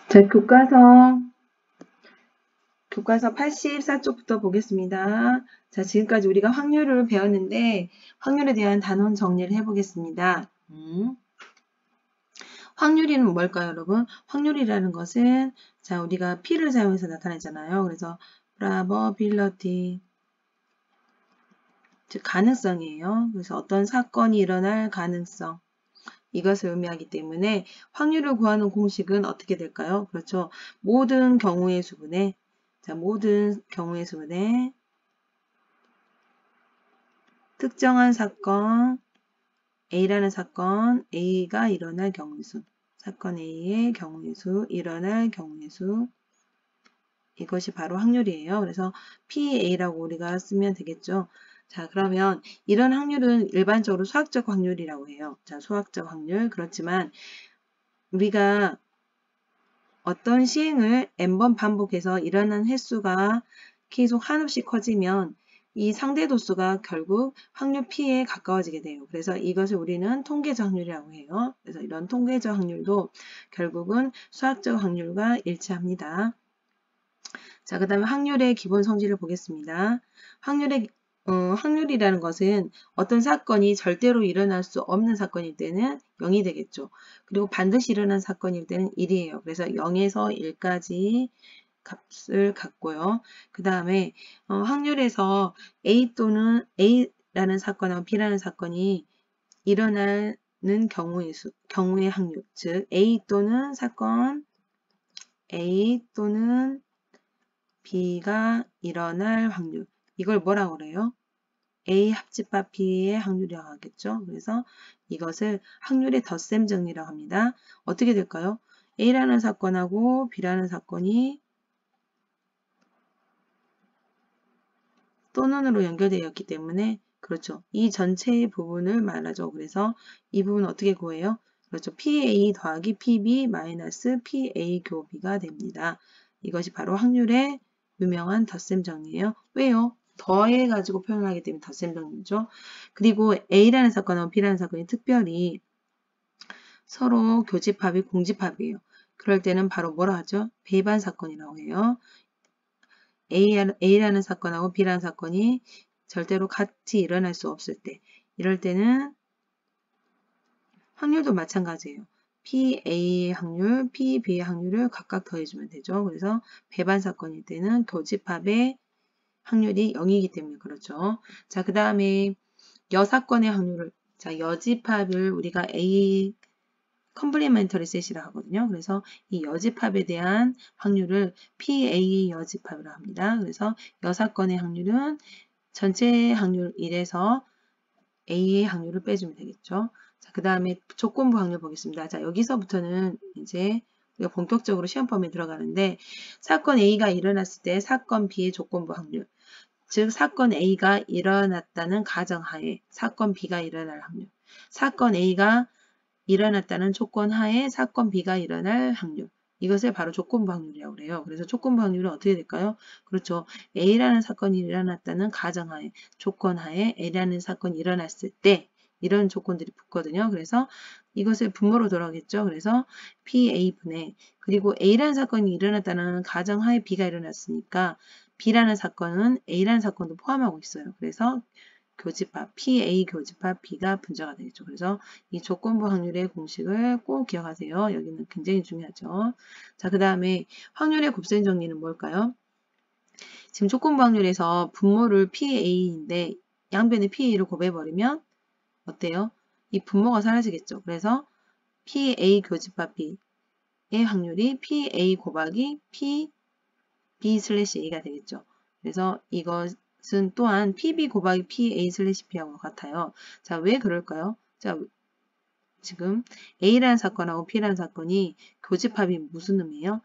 자, 교과서 84쪽부터 보겠습니다. 자, 지금까지 우리가 확률을 배웠는데 확률에 대한 단원 정리를 해보겠습니다. 확률이는 뭘까요, 여러분? 확률이라는 것은 자, 우리가 P를 사용해서 나타내잖아요. 그래서 probability, 즉 가능성이에요. 그래서 어떤 사건이 일어날 가능성, 이것을 의미하기 때문에 확률을 구하는 공식은 어떻게 될까요? 그렇죠. 모든 경우의 수분에, 자, 모든 경우의 수분에 특정한 사건, A라는 사건, A가 일어날 경우의 수, 사건 A의 경우의 수, 일어날 경우의 수, 이것이 바로 확률이에요. 그래서 PA라고 우리가 쓰면 되겠죠. 자, 그러면 이런 확률은 일반적으로 수학적 확률이라고 해요. 자, 수학적 확률. 그렇지만 우리가 어떤 시행을 n번 반복해서 일어난 횟수가 계속 한없이 커지면 이 상대 도수가 결국 확률 P에 가까워지게 돼요. 그래서 이것을 우리는 통계적 확률이라고 해요. 그래서 이런 통계적 확률도 결국은 수학적 확률과 일치합니다. 자, 그 다음에 확률의 기본 성질을 보겠습니다. 확률이라는 것은 어떤 사건이 절대로 일어날 수 없는 사건일 때는 0이 되겠죠. 그리고 반드시 일어난 사건일 때는 1이에요. 그래서 0에서 1까지 값을 갖고요. 그 다음에 확률에서 A라는 사건하고 B라는 사건이 일어나는 경우의 확률, 즉 A 또는 사건 A 또는 B가 일어날 확률. 이걸 뭐라고 그래요? A 합집합 B의 확률이라고 하겠죠. 그래서 이것을 확률의 덧셈 정리라고 합니다. 어떻게 될까요? A라는 사건하고 B라는 사건이 또는으로 연결되었기 때문에 그렇죠. 이 전체의 부분을 말하죠. 그래서 이 부분 어떻게 구해요? 그렇죠. PA 더하기 PB 마이너스 PA 교 B가 됩니다. 이것이 바로 확률의 유명한 덧셈 정리예요. 왜요? 더해가지고 표현하기 때문에 덧셈 정리죠. 그리고 A라는 사건하고 B라는 사건이 특별히 서로 교집합이 공집합이에요. 그럴 때는 바로 뭐라 하죠? 배반 사건이라고 해요. A라는 사건하고 B라는 사건이 절대로 같이 일어날 수 없을 때, 이럴 때는 확률도 마찬가지예요. PA의 확률, PB의 확률을 각각 더해주면 되죠. 그래서 배반 사건일 때는 교집합의 확률이 0이기 때문에 그렇죠. 자, 그 다음에 여사건의 확률을, 자, 여집합을 우리가 A 컴플리멘터리 셋이라 하거든요. 그래서 이 여집합에 대한 확률을 PA 여집합이라고 합니다. 그래서 여사건의 확률은 전체 확률 1에서 A의 확률을 빼주면 되겠죠. 자, 그 다음에 조건부 확률 보겠습니다. 자, 여기서부터는 이제 우리가 본격적으로 시험 범위에 들어가는데 사건 A가 일어났을 때 사건 B의 조건부 확률, 즉 사건 A가 일어났다는 가정하에 사건 B가 일어날 확률, 사건 A가 일어났다는 조건 하에 사건 B가 일어날 확률, 이것을 바로 조건부 확률이라고 그래요. 그래서 조건부 확률은 어떻게 될까요? 그렇죠. A라는 사건이 일어났다는 가정하에, 조건하에 A라는 사건이 일어났을 때 이런 조건들이 붙거든요. 그래서 이것을 분모로 돌아오겠죠. 그래서 PA분의, 그리고 A라는 사건이 일어났다는 가정하에 B가 일어났으니까 B라는 사건은 A라는 사건도 포함하고 있어요. 그래서 교집합, PA 교집합 B가 분자가 되겠죠. 그래서 이 조건부 확률의 공식을 꼭 기억하세요. 여기는 굉장히 중요하죠. 자, 그 다음에 확률의 곱셈 정리는 뭘까요? 지금 조건부 확률에서 분모를 PA인데 양변에 PA를 곱해버리면 어때요? 이 분모가 사라지겠죠. 그래서 PA 교집합 B의 확률이 PA 곱하기 B 슬래시 A가 되겠죠. 그래서 이것은 또한 PB 곱하기 PA 슬래시 B하고 같아요. 자, 왜 그럴까요? 자, 지금 A라는 사건하고 B라는 사건이 교집합이 무슨 의미예요?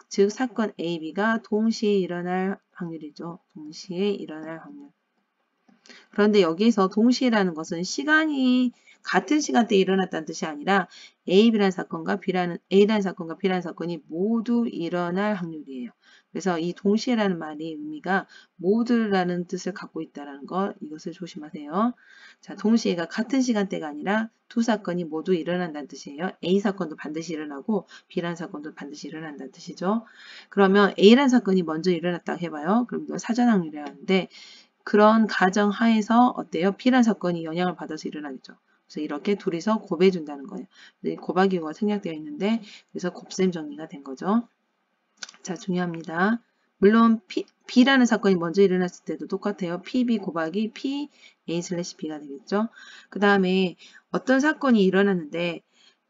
즉 사건 A, B가 동시에 일어날 확률이죠. 동시에 일어날 확률. 그런데 여기서 동시에라는 것은 시간이 같은 시간대에 일어났다는 뜻이 아니라 A라는 사건과 A라는 사건과 B라는 사건이 모두 일어날 확률이에요. 그래서 이 동시에라는 말이 의미가 모두라는 뜻을 갖고 있다는 것, 이것을 조심하세요. 자, 동시에가 같은 시간대가 아니라 두 사건이 모두 일어난다는 뜻이에요. A 사건도 반드시 일어나고 B라는 사건도 반드시 일어난다는 뜻이죠. 그러면 A라는 사건이 먼저 일어났다고 해봐요. 그럼 이거 사전 확률이라는데 그런 가정 하에서 어때요? B라는 사건이 영향을 받아서 일어나겠죠. 그래서 이렇게 둘이서 곱해준다는 거예요. 곱하기가 생략되어 있는데 그래서 곱셈 정리가 된 거죠. 자, 중요합니다. 물론 B라는 사건이 먼저 일어났을 때도 똑같아요. PB 곱하기 PA/B가 되겠죠. 그 다음에 어떤 사건이 일어났는데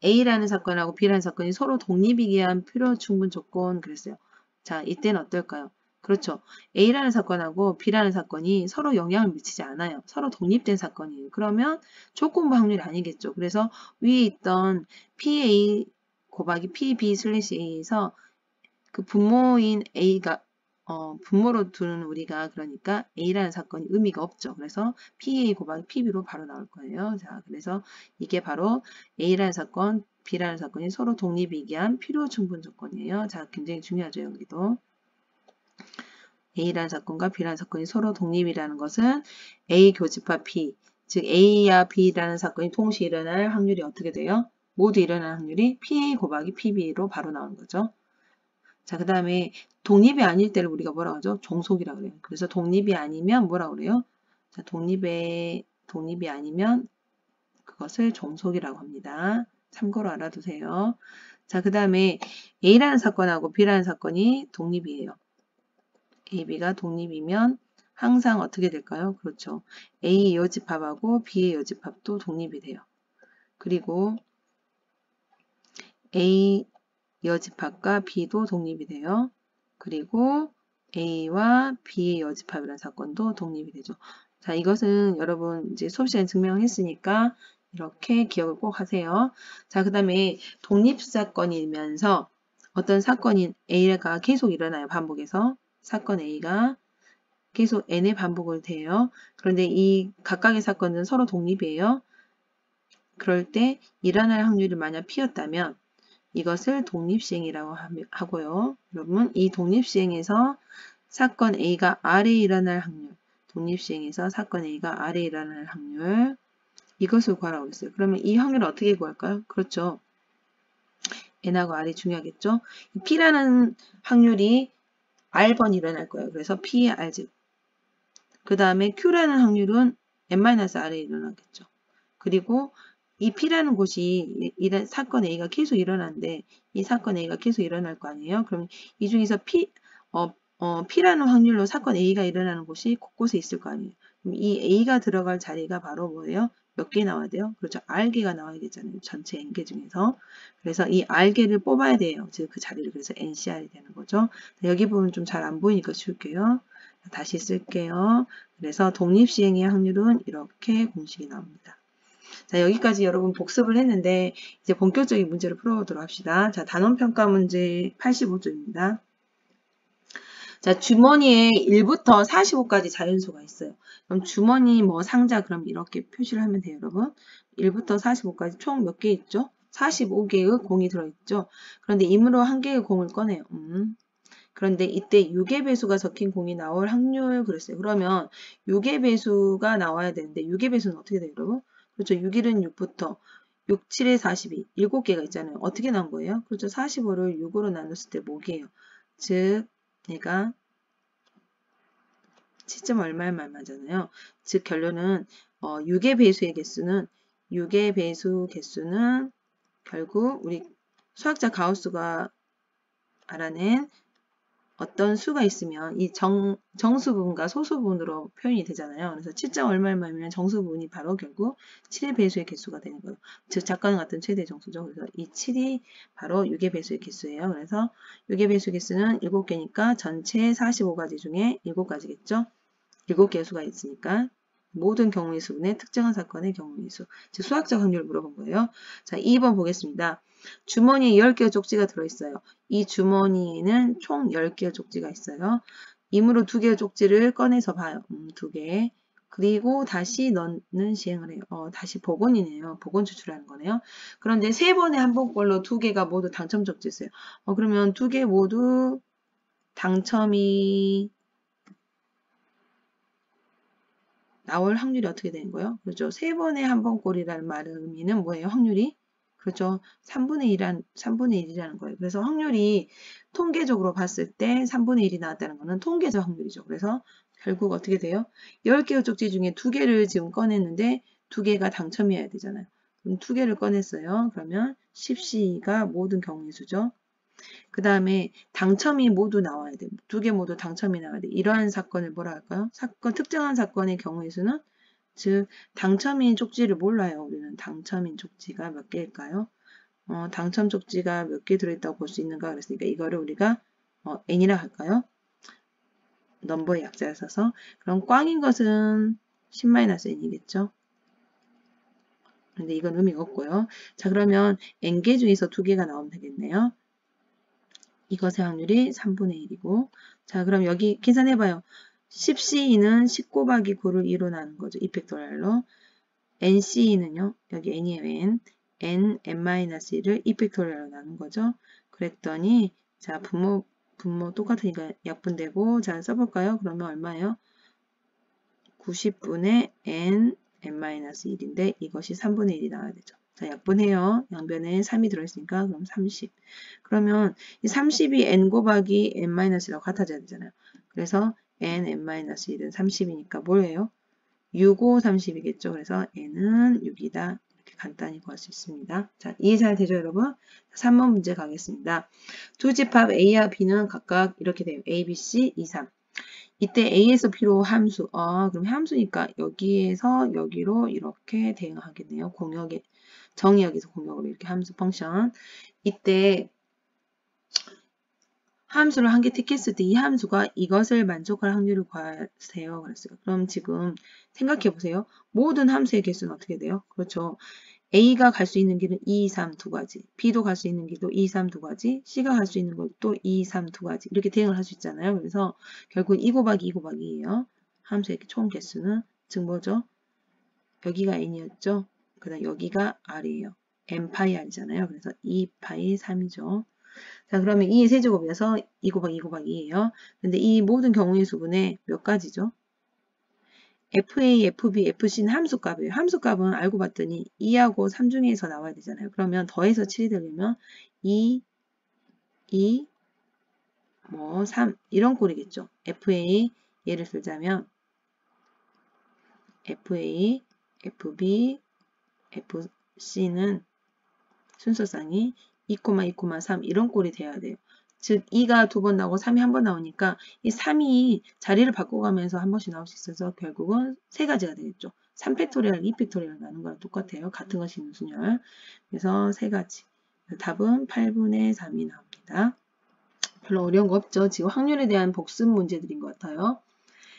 A라는 사건하고 B라는 사건이 서로 독립이기 위한 필요 충분 조건 그랬어요. 자, 이때는 어떨까요? 그렇죠. A라는 사건하고 B라는 사건이 서로 영향을 미치지 않아요. 서로 독립된 사건이에요. 그러면 조건부 확률이 아니겠죠. 그래서 위에 있던 PA 곱하기 PB/A에서 그 분모인 A가 분모로 두는 우리가 그러니까 A라는 사건이 의미가 없죠. 그래서 PA 곱하기 PB로 바로 나올 거예요. 자, 그래서 이게 바로 A라는 사건, B라는 사건이 서로 독립이기 위한 필요 충분 조건이에요. 자, 굉장히 중요하죠. 여기도. A라는 사건과 B라는 사건이 서로 독립이라는 것은 A 교집합 P, 즉 A와 B라는 사건이 동시에 일어날 확률이 어떻게 돼요? 모두 일어날 확률이 PA 곱하기 PB로 바로 나오는 거죠. 자, 그 다음에 독립이 아닐 때를 우리가 뭐라고 하죠? 종속이라고 그래요. 그래서 독립이 아니면 뭐라고 그래요? 자, 독립이 아니면 그것을 종속이라고 합니다. 참고로 알아두세요. 자, 그 다음에 A라는 사건하고 B라는 사건이 독립이에요. A, B가 독립이면 항상 어떻게 될까요? 그렇죠. A 여집합하고 B의 여집합도 독립이 돼요. 그리고 A 여집합과 B도 독립이 돼요. 그리고 A와 B의 여집합이라는 사건도 독립이 되죠. 자, 이것은 여러분 이제 수업 시간에 증명했으니까 이렇게 기억을 꼭 하세요. 자, 그 다음에 독립사건이면서 어떤 사건인 A가 계속 일어나요. 반복해서. 사건 A가 계속 N의 반복을 돼요. 그런데 이 각각의 사건은 서로 독립이에요. 그럴 때 일어날 확률이 만약 P였다면 이것을 독립시행이라고 하고요. 여러분, 이 독립시행에서 사건 A가 R에 일어날 확률, 독립시행에서 사건 A가 R에 일어날 확률, 이것을 구하라고 했어요. 그러면 이 확률을 어떻게 구할까요? 그렇죠. N하고 R이 중요하겠죠. P라는 확률이 R번 일어날 거예요. 그래서 P의 R집. 그 다음에 Q라는 확률은 N-R에 일어나겠죠. 그리고 이 P라는 곳이 사건 A가 계속 일어나는데 이 사건 A가 계속 일어날 거 아니에요? 그럼 이 중에서 P라는 확률로 사건 A가 일어나는 곳이 곳곳에 있을 거 아니에요? 그럼 이 A가 들어갈 자리가 바로 뭐예요? 몇 개 나와야 돼요? 그렇죠. R개가 나와야 되잖아요. 전체 N개 중에서. 그래서 이 R개를 뽑아야 돼요. 즉 그 자리를 그래서 NCR이 되는 거죠. 여기 부분 좀 잘 안 보이니까 지울게요. 다시 쓸게요. 그래서 독립시행의 확률은 이렇게 공식이 나옵니다. 자, 여기까지 여러분 복습을 했는데 이제 본격적인 문제를 풀어보도록 합시다. 자, 단원평가 문제 85조입니다. 자, 주머니에 1부터 45까지 자연수가 있어요. 그럼 주머니 뭐 상자 그럼 이렇게 표시를 하면 돼요, 여러분. 1부터 45까지 총 몇 개 있죠? 45개의 공이 들어있죠. 그런데 임으로 한 개의 공을 꺼내요. 그런데 이때 6의 배수가 적힌 공이 나올 확률 그랬어요. 그러면 6의 배수가 나와야 되는데 6의 배수는 어떻게 돼요, 여러분? 그렇죠. 6일은 6부터 6, 7에 42, 7개가 있잖아요. 어떻게 나온 거예요? 그렇죠. 45를 6으로 나눴을 때 뭐게요? 즉 얘가 7점 얼마에 말맞잖아요. 즉 결론은 6의 배수의 개수는 6의 배수 개수는 결국 우리 수학자 가우스가 알아낸 어떤 수가 있으면 이 정수분과 소수분으로 표현이 되잖아요. 그래서 7점 얼마면 정수분이 바로 결국 7의 배수의 개수가 되는 거예요. 즉 작과는 같은 최대 정수죠. 그래서 이 7이 바로 6의 배수의 개수예요. 그래서 6의 배수 개수는 7개니까 전체 45가지 중에 7가지겠죠. 7개의 수가 있으니까 모든 경우의 수분의 특정한 사건의 경우의 수. 즉 수학적 확률을 물어본 거예요. 자, 2번 보겠습니다. 주머니에 10개의 쪽지가 들어있어요. 이 주머니에는 총 10개의 쪽지가 있어요. 임으로 2개의 쪽지를 꺼내서 봐요. 2개. 그리고 다시 넣는 시행을 해요. 다시 복원이네요. 복원 추출하는 거네요. 그런데 3번에 한 번꼴로 2개가 모두 당첨 적재했어요. 그러면 2개 모두 당첨이 나올 확률이 어떻게 되는 거예요? 그렇죠. 3번에 한 번꼴이라는 말의 의미는 뭐예요? 확률이? 그렇죠. 3분의 1이라는 거예요. 그래서 확률이 통계적으로 봤을 때 3분의 1이 나왔다는 거는 통계적 확률이죠. 그래서 결국 어떻게 돼요? 10개의 쪽지 중에 2개를 지금 꺼냈는데 2개가 당첨이어야 되잖아요. 그럼 2개를 꺼냈어요. 그러면 10C가 모든 경우의 수죠. 그 다음에 당첨이 모두 나와야 돼. 2개 모두 당첨이 나와야 돼. 이러한 사건을 뭐라 할까요? 특정한 사건의 경우의 수는 즉 당첨인 쪽지를 몰라요. 우리는 당첨인 쪽지가 몇 개일까요? 당첨 쪽지가 몇 개 들어있다고 볼 수 있는가 그랬으니까 이거를 우리가 n이라 할까요? 넘버의 약자를 써서 그럼 꽝인 것은 10-n이겠죠. 근데 이건 의미가 없고요. 자 그러면 n개 중에서 2개가 나오면 되겠네요. 이것의 확률이 3분의 1이고 자 그럼 여기 계산해봐요. 10C는 10 곱하기 9를 2로 나눈 거죠. 2팩토리얼로. NC는요. 여기 n이에요. n-1를 2팩토리얼로 나눈 거죠. 그랬더니 자 분모 똑같으니까 약분되고 자 써볼까요? 그러면 얼마예요? 90분의 n-1인데 이것이 3분의 1이 나와야 되죠. 자 약분해요. 양변에 3이 들어있으니까 그럼 30. 그러면 이 30이 n 곱하기 n-이라고 같아져야 되잖아요. 그래서 n-1은 30이니까 뭐예요? 6, 5, 30이겠죠. 그래서 n은 6이다. 이렇게 간단히 구할 수 있습니다. 자, 이해 잘 되죠, 여러분? 3번 문제 가겠습니다. 두 집합 A와 B는 각각 이렇게 돼요. A, B, C, 2, 3. 이때 A에서 B로 함수. 그럼 함수니까 여기에서 여기로 이렇게 대응하겠네요. 정의역에서 공역으로 이렇게 함수 펑션. 이때 함수를 한 개 택했을 때 이 함수가 이것을 만족할 확률을 구하세요. 그랬어요. 그럼 지금 생각해 보세요. 모든 함수의 개수는 어떻게 돼요? 그렇죠. A가 갈 수 있는 길은 2, 3 두 가지, B도 갈 수 있는 길도 2, 3 두 가지, C가 갈 수 있는 것도 2, 3 두 가지 이렇게 대응을 할 수 있잖아요. 그래서 결국 2 곱하기 2 곱하기 2예요. 함수의 총 개수는 즉 뭐죠? 여기가 n이었죠. 그 다음 여기가 r이에요. n파이 r이잖아요. 그래서 2파이 3이죠. 자, 그러면 2의 세제곱이어서 2 곱하기 2 곱하기 2예요. 근데 이 모든 경우의 수분에 몇 가지죠? FA, FB, FC는 함수값이에요. 함수값은 알고 봤더니 2하고 3 중에서 나와야 되잖아요. 그러면 더해서 7이 되려면 2, 3 이런 꼴이겠죠. FA 예를 들자면 FA, FB, FC는 순서상이 2, 2, 3 이런 꼴이 돼야 돼요. 즉 2가 2번 나오고 3이 한 번 나오니까 이 3이 자리를 바꿔가면서 한 번씩 나올 수 있어서 결국은 세 가지가 되겠죠. 3팩토리얼, 2팩토리얼 나눈 거랑 똑같아요. 같은 것이 있는 순열. 그래서 세 가지. 답은 8분의 3이 나옵니다. 별로 어려운 거 없죠. 지금 확률에 대한 복습 문제들인 것 같아요.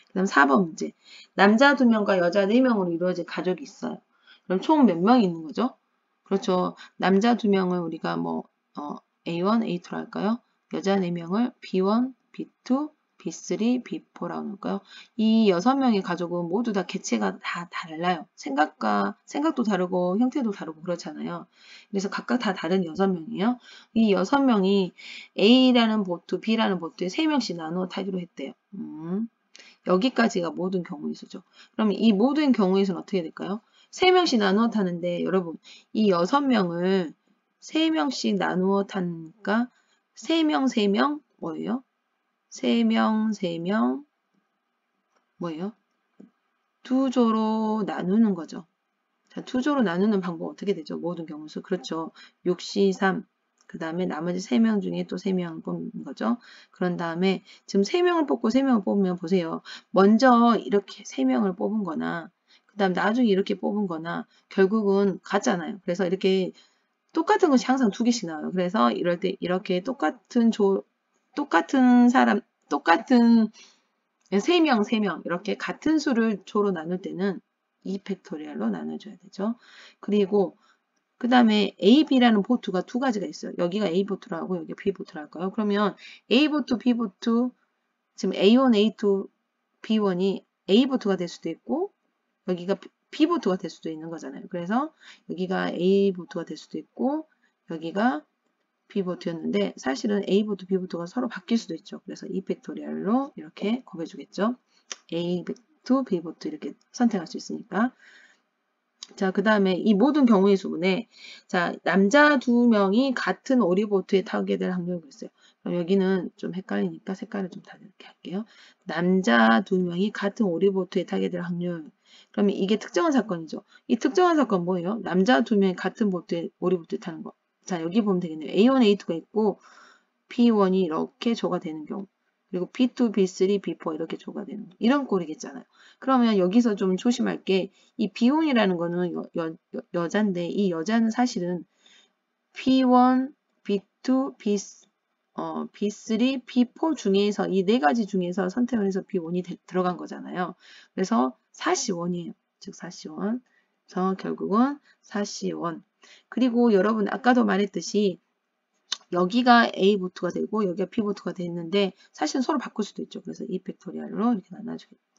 그 다음 4번 문제. 남자 2명과 여자 4명으로 이루어진 가족이 있어요. 그럼 총 몇 명이 있는 거죠? 그렇죠. 남자 2명을 우리가 A1, A2로 할까요? 여자 4명을 B1, B2, B3, B4라고 할까요? 이 6명의 가족은 모두 다 개체가 다 달라요. 생각도 다르고 형태도 다르고 그렇잖아요. 그래서 각각 다 다른 6명이에요. 이 6명이 A라는 보트, B라는 보트에 3명씩 나누어 타기로 했대요. 여기까지가 모든 경우의 수죠. 그럼 이 모든 경우의 수는 어떻게 될까요? 3명씩 나누어 타는데 여러분 이 6명을 3명씩 나누어 타니까 3명 3명 뭐예요? 3명 3명 뭐예요? 2조로 나누는 거죠. 자, 2조로 나누는 방법 어떻게 되죠? 모든 경우의 수. 그렇죠. 6C 3 그 다음에 나머지 3명 중에 또 3명을 뽑는 거죠. 그런 다음에 지금 3명을 뽑고 3명을 뽑으면 보세요. 먼저 이렇게 3명을 뽑은 거나 그 다음 나중에 이렇게 뽑은 거나 결국은 같잖아요. 그래서 이렇게 똑같은 것이 항상 2개씩 나와요. 그래서 이럴 때 이렇게 똑같은 사람, 똑같은 3명 이렇게 같은 수를 조로 나눌 때는 2팩토리얼로 나눠줘야 되죠. 그리고 그 다음에 A, B라는 보트가 두 가지가 있어요. 여기가 A 보트로 하고 여기가 B 보트로 할까요? 그러면 A 보트, B 보트, 지금 A1, A2, B1이 A 보트가 될 수도 있고 여기가 B보트가 될 수도 있는 거잖아요. 그래서 여기가 A보트가 될 수도 있고 여기가 B보트였는데 사실은 A보트, B보트가 서로 바뀔 수도 있죠. 그래서 E 팩토리얼로 이렇게 곱해주겠죠. A보트, B보트 이렇게 선택할 수 있으니까. 자, 그 다음에 이 모든 경우의 수분에 자, 남자 2명이 같은 오리보트에 타게 될 확률이 있어요. 그럼 여기는 좀 헷갈리니까 색깔을 좀 다르게 할게요. 남자 2명이 같은 오리보트에 타게 될 확률. 그러면 이게 특정한 사건이죠. 이 특정한 사건 뭐예요? 남자 2명이 같은 오리보트에 타는 거. 자, 여기 보면 되겠네요. A1, A2가 있고 P1이 이렇게 조가 되는 경우. 그리고 B2, B3, B4 이렇게 조가 되는 거. 이런 꼴이겠잖아요. 그러면 여기서 좀 조심할 게 이 비혼이라는 거는 여잔데 이 여자는 사실은 P1, B2, B3, B4 중에서 이 네 가지 중에서 선택을 해서 B1이 들어간 거잖아요. 그래서 4C1이에요. 즉 4C1. 그래서 결국은 4C1. 그리고 여러분 아까도 말했듯이 여기가 A보트가 되고 여기가 B보트가 됐는데 사실은 서로 바꿀 수도 있죠. 그래서 E 팩토리얼로 이렇게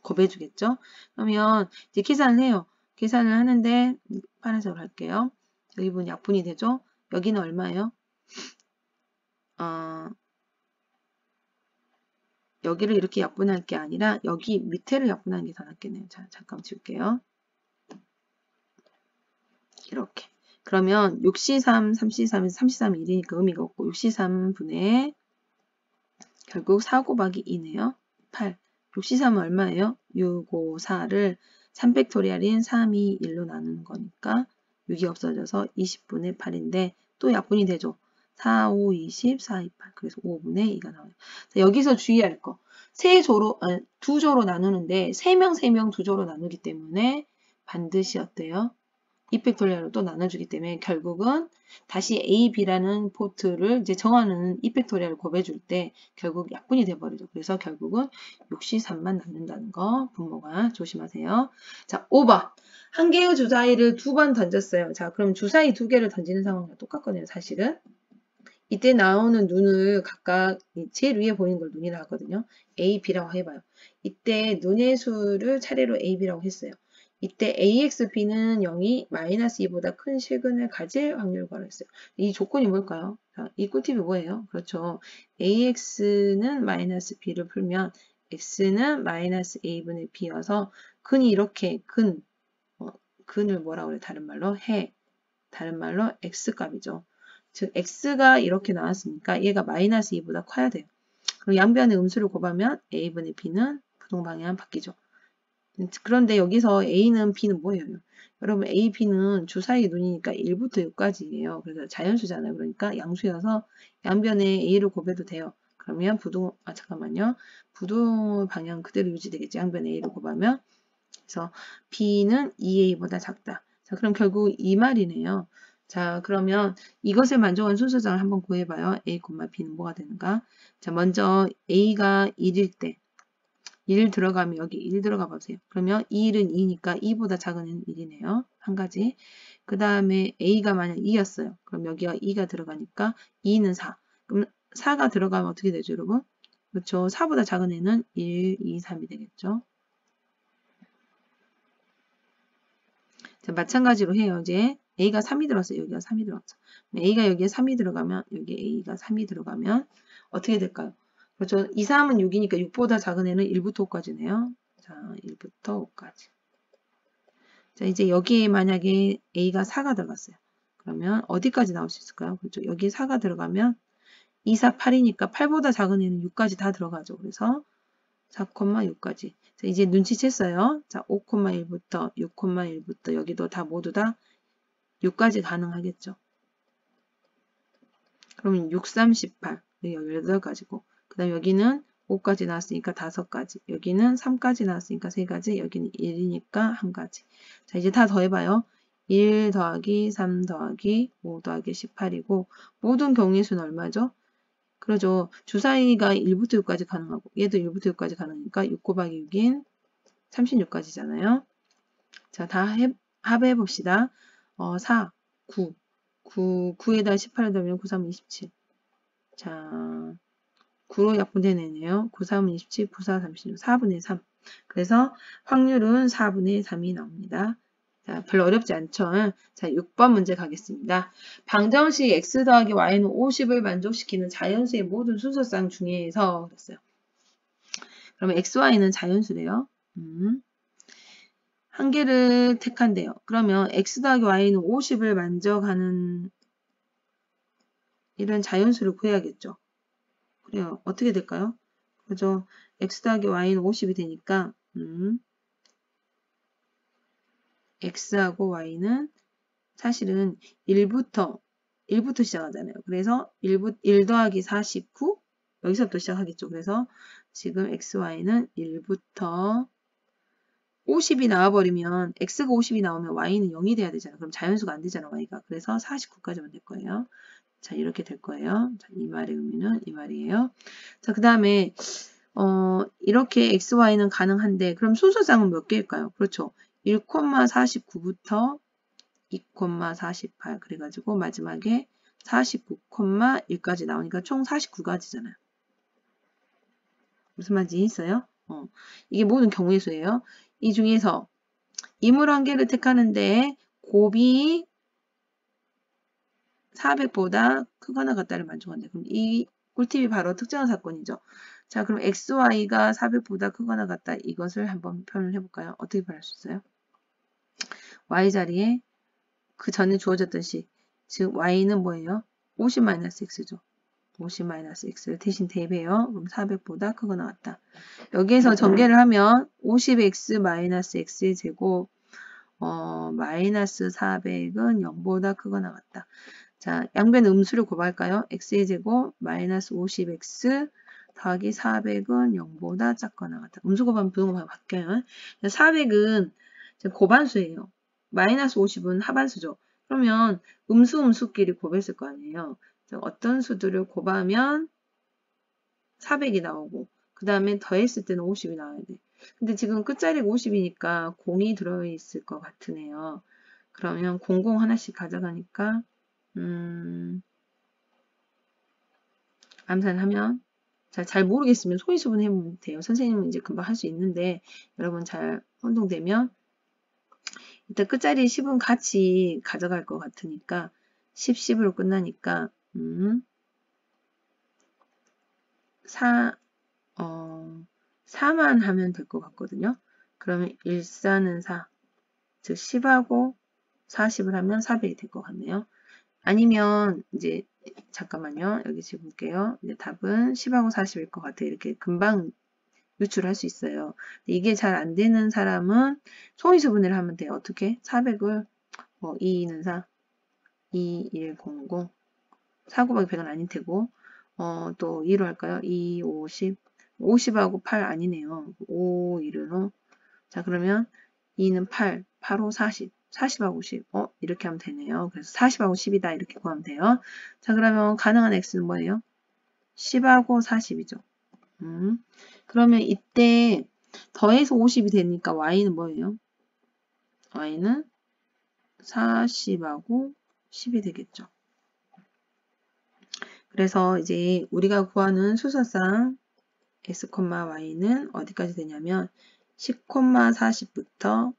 곱해주겠죠. 그러면 이제 계산을 해요. 계산을 하는데 파란색으로 할게요. 여기 보면 약분이 되죠. 여기는 얼마예요? 여기를 이렇게 약분할 게 아니라 여기 밑에를 약분하는 게 더 낫겠네요. 자, 잠깐 지울게요. 이렇게. 그러면 6C3, 3C3에서 3C3이 1이니까 의미가 없고 6C3분의 결국 4 곱하기 2네요. 8. 6C3은 얼마예요? 6, 5, 4를 3팩토리얼인 3, 2, 1로 나누는 거니까 6이 없어져서 20분의 8인데 또 약분이 되죠. 4, 5, 20, 4, 2, 8. 그래서 5분의 2가 나와요. 자, 여기서 주의할 거. 두 조로 나누는데 3명, 3명 두 조로 나누기 때문에 반드시 어때요? 이팩토리얼로 또 나눠주기 때문에 결국은 다시 A, B라는 포트를 이제 정하는 이팩토리얼을 곱해줄 때 결국 약분이 돼버리죠. 그래서 결국은 6C3만 남는다는 거 분모가 조심하세요. 자, 5번. 한 개의 주사위를 2번 던졌어요. 자, 그럼 주사위 2개를 던지는 상황과 똑같거든요. 사실은. 이때 나오는 눈을 각각 제일 위에 보이는 걸 눈이라고 하거든요. A, B라고 해봐요. 이때 눈의 수를 차례로 A, B라고 했어요. 이때 AXB는 0이 마이너스 2보다 큰 실근을 가질 확률을 구하랬어요. 이 조건이 뭘까요? 자, 이 꿀팁이 뭐예요? 그렇죠. AX는 마이너스 B를 풀면 X는 마이너스 A분의 B여서 근이 이렇게 근을 뭐라고 그래? 다른 말로 해. 다른 말로 X값이죠. 즉 X가 이렇게 나왔으니까 얘가 마이너스 2보다 커야 돼요. 그럼 양변의 음수를 곱하면 A분의 B는 부동방향 바뀌죠. 그런데 여기서 A는 B는 뭐예요? 여러분 A, B는 주사위 눈이니까 1부터 6까지예요. 그래서 자연수잖아요. 그러니까 양수여서 양변에 A를 곱해도 돼요. 그러면 잠깐만요. 부동 방향 그대로 유지되겠죠. 양변에 A를 곱하면. 그래서 B는 2A보다 작다. 자, 그럼 결국 이 말이네요. 자, 그러면 이것을 만족한 순서장을 한번 구해봐요. A, B는 뭐가 되는가? 자, 먼저 A가 1일 때 1 들어가면 여기 1 들어가 보세요. 그러면 1은 2니까 2보다 작은 애는 1이네요. 한 가지. 그 다음에 A가 만약 2였어요. 그럼 여기가 2가 들어가니까 2는 4. 그럼 4가 들어가면 어떻게 되죠, 여러분? 그렇죠. 4보다 작은 애는 1, 2, 3이 되겠죠. 자, 마찬가지로 해요. 이제 A가 3이 들어왔어요. 여기가 3이 들어왔죠. A가 여기에 3이 들어가면 여기에 A가 3이 들어가면 어떻게 될까요? 그렇죠. 2, 3은 6이니까 6보다 작은 애는 1부터 5까지네요. 자, 1부터 5까지. 자, 이제 여기에 만약에 A가 4가 들어갔어요. 그러면 어디까지 나올 수 있을까요? 그렇죠. 여기에 4가 들어가면 2, 4, 8이니까 8보다 작은 애는 6까지 다 들어가죠. 그래서 4,6까지. 자, 이제 눈치챘어요. 자, 5,1부터 6,1부터 여기도 다 모두 다 6까지 가능하겠죠. 그러면 6, 3, 18. 여기 18가지고. 그 다음 여기는 5까지 나왔으니까 5가지. 여기는 3까지 나왔으니까 3가지. 여기는 1이니까 1가지. 자, 이제 다 더해봐요. 1 더하기 3 더하기 5 더하기 18이고 모든 경우의 수는 얼마죠? 그러죠. 주사위가 1부터 6까지 가능하고 얘도 1부터 6까지 가능하니까 6 곱하기 6인 36까지잖아요. 자, 다 합해봅시다. 4, 9, 9에다 18을 더하면 9, 3은 27. 자, 9로 약분된 애네요. 9, 3은 27, 9, 4, 36, 4분의 3. 그래서 확률은 4분의 3이 나옵니다. 자, 별로 어렵지 않죠? 자, 6번 문제 가겠습니다. 방정식 x 더하기 y는 50을 만족시키는 자연수의 모든 순서상 중에서 그랬어요. 그러면 x, y는 자연수래요. 한 개를 택한대요. 그러면 x 더하기 y는 50을 만족하는 이런 자연수를 구해야겠죠. 그래요. 어떻게 될까요? 그죠? x 더하기 y는 50이 되니까 x하고 y는 사실은 1부터 시작하잖아요. 그래서 1 더하기 49 여기서부터 시작하겠죠. 그래서 지금 x, y는 1부터 50이 나와버리면 x가 50이 나오면 y는 0이 돼야 되잖아요. 그럼 자연수가 안 되잖아, y가. 그래서 49까지만 될 거예요. 자, 이렇게 될 거예요. 자, 이 말의 의미는 이 말이에요. 자, 그 다음에 이렇게 x, y는 가능한데 그럼 순서상은 몇 개일까요? 그렇죠. 1,49부터 2,48 그래가지고 마지막에 49,1까지 나오니까 총 49가지잖아요. 무슨 말인지 있어요? 이게 모든 경우의 수예요. 이 중에서 이물 한 개를 택하는데 곱이 400보다 크거나 같다를 만족한다. 그럼 이 꿀팁이 바로 특정한 사건이죠. 자, 그럼 xy가 400보다 크거나 같다. 이것을 한번 표현을 해볼까요? 어떻게 표현할 수 있어요? y 자리에 그 전에 주어졌던 식, 즉 y는 뭐예요? 50-x죠. 50-x를 대신 대입해요. 그럼 400보다 크거나 같다. 여기에서 전개를 하면 50x-x의 제곱 마이너스 400은 0보다 크거나 같다. 자, 양변 음수를 곱할까요? x의 제곱 마이너스 50x 더하기 400은 0보다 작거나 같다. 음수 곱하면 부등곱하면 바뀌어요. 400은 곱한수예요. 마이너스 50은 합한수죠. 그러면 음수끼리 곱했을 거 아니에요. 어떤 수들을 곱하면 400이 나오고 그 다음에 더했을 때는 50이 나와야 돼. 근데 지금 끝자리가 50이니까 0이 들어있을 것 같으네요. 그러면 00 하나씩 가져가니까 암산하면 잘 모르겠으면 소인수분 해보면 돼요. 선생님은 이제 금방 할 수 있는데 여러분 잘 혼동되면 일단 끝자리 10은 같이 가져갈 것 같으니까 10으로 끝나니까 4만 하면 될 것 같거든요. 그러면 1,4는 4, 즉 10하고 40을 하면 400이 될 것 같네요. 아니면 이제 잠깐만요. 여기 지금 볼게요. 이제 답은 10하고 40일 것 같아요. 이렇게 금방 유출할 수 있어요. 이게 잘 안 되는 사람은 소인수분해를 하면 돼요. 어떻게? 400을 2, 2는 4, 2, 1, 0, 0 4 곱하기 100은 아닐 테고 또 2로 할까요? 2, 50 50하고 8 아니네요. 5, 1은 5 자 그러면 2는 8, 8, 5, 40 40하고 10 이렇게 하면 되네요. 그래서 40하고 10이다 이렇게 구하면 돼요. 자 그러면 가능한 x는 뭐예요? 10하고 40이죠. 그러면 이때 더해서 50이 되니까 y는 뭐예요? y는 40하고 10이 되겠죠. 그래서 이제 우리가 구하는 수서상 x, y는 어디까지 되냐면 10, 40부터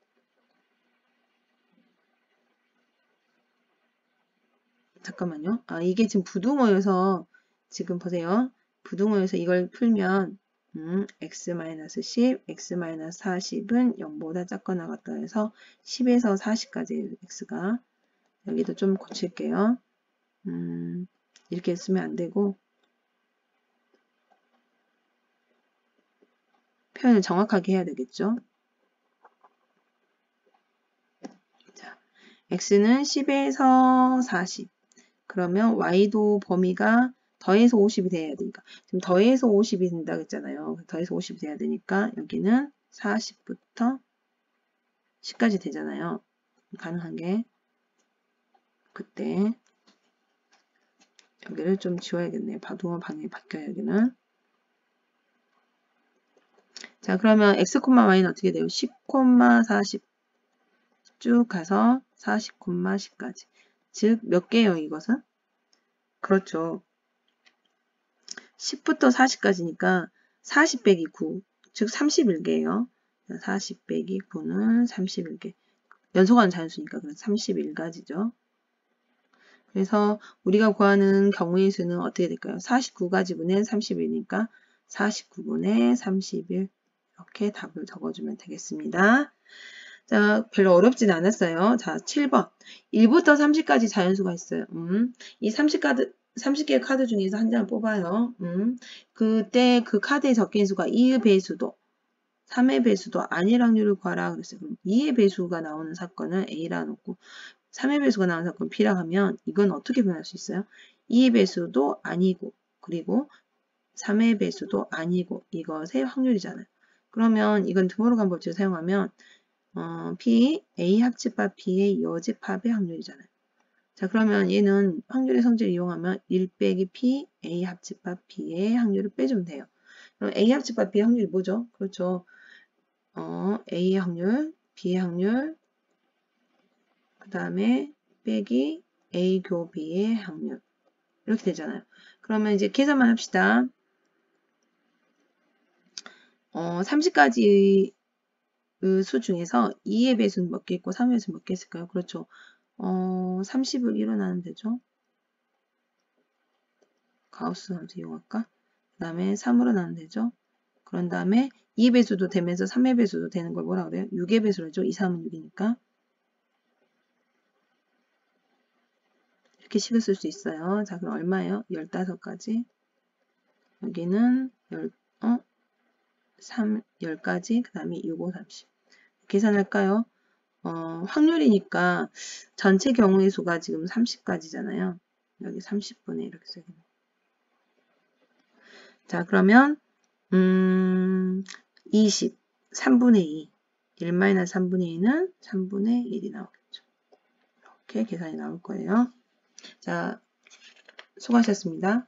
잠깐만요. 이게 지금 부등호여서 지금 보세요. 부등호여서 이걸 풀면 x-10, x-40은 0보다 작거나 같다 해서 10에서 40까지 x가 여기도 좀 고칠게요. 이렇게 쓰면 안 되고 표현을 정확하게 해야 되겠죠. 자, x는 10에서 40 그러면 y도 범위가 더해서 50이 돼야 되니까 지금 더해서 50이 된다고 했잖아요. 더해서 50이 돼야 되니까 여기는 40부터 10까지 되잖아요. 가능한 게 그때 여기를 좀 지워야겠네요. 동호 방향이 바뀌어요. 여기는 자 그러면 x, y는 어떻게 돼요? 10, 40 쭉 가서 40, 10까지 즉 몇 개예요 이것은? 그렇죠. 10부터 40까지니까 40 빼기 9 즉 31개예요. 40 빼기 9는 31개. 연속하는 자연수니까 그래서 31가지죠. 그래서 우리가 구하는 경우의 수는 어떻게 될까요? 49가지 분의 31이니까 49분의 31 이렇게 답을 적어주면 되겠습니다. 자, 별로 어렵진 않았어요. 자, 7번. 1부터 30까지 자연수가 있어요. 이 30개의 카드 중에서 한 장을 뽑아요. 그때 그 카드에 적힌 수가 2의 배수도, 3의 배수도 아닐 확률을 구하라 그랬어요. 그럼 2의 배수가 나오는 사건은 A라 놓고 3의 배수가 나오는 사건 B라 하면 이건 어떻게 변할 수 있어요? 2의 배수도 아니고 그리고 3의 배수도 아니고 이것의 확률이잖아요. 그러면 이건 드모르간 법칙을 사용하면 P, A 합집합 B의 여집합의 확률이잖아요. 자, 그러면 얘는 확률의 성질을 이용하면 1 빼기 P, A 합집합 B의 확률을 빼주면 돼요. 그럼 A 합집합 B의 확률이 뭐죠? 그렇죠. A의 확률, B의 확률, 그 다음에 빼기 A 교 B의 확률. 이렇게 되잖아요. 그러면 이제 계산만 합시다. 30가지 수 중에서 2의 배수는 몇 개 있고 3의 배수는 몇 개 있을까요? 그렇죠. 30을 일어나면 되죠. 가우스 함수 이용할까? 그 다음에 3으로 나면 되죠. 그런 다음에 2의 배수도 되면서 3의 배수도 되는 걸 뭐라 그래요? 6의 배수로 하죠. 2, 3은 6이니까. 이렇게 식을 쓸 수 있어요. 자, 그럼 얼마예요? 15가지. 여기는 10가지. 그 다음에 6, 5, 30. 계산할까요? 확률이니까 전체 경우의 수가 지금 30가지잖아요. 여기 30분의 이렇게 써야겠네요. 자, 그러면 20, 3분의 2, 1-3분의 2는 3분의 1이 나오겠죠. 이렇게 계산이 나올 거예요. 자, 수고하셨습니다.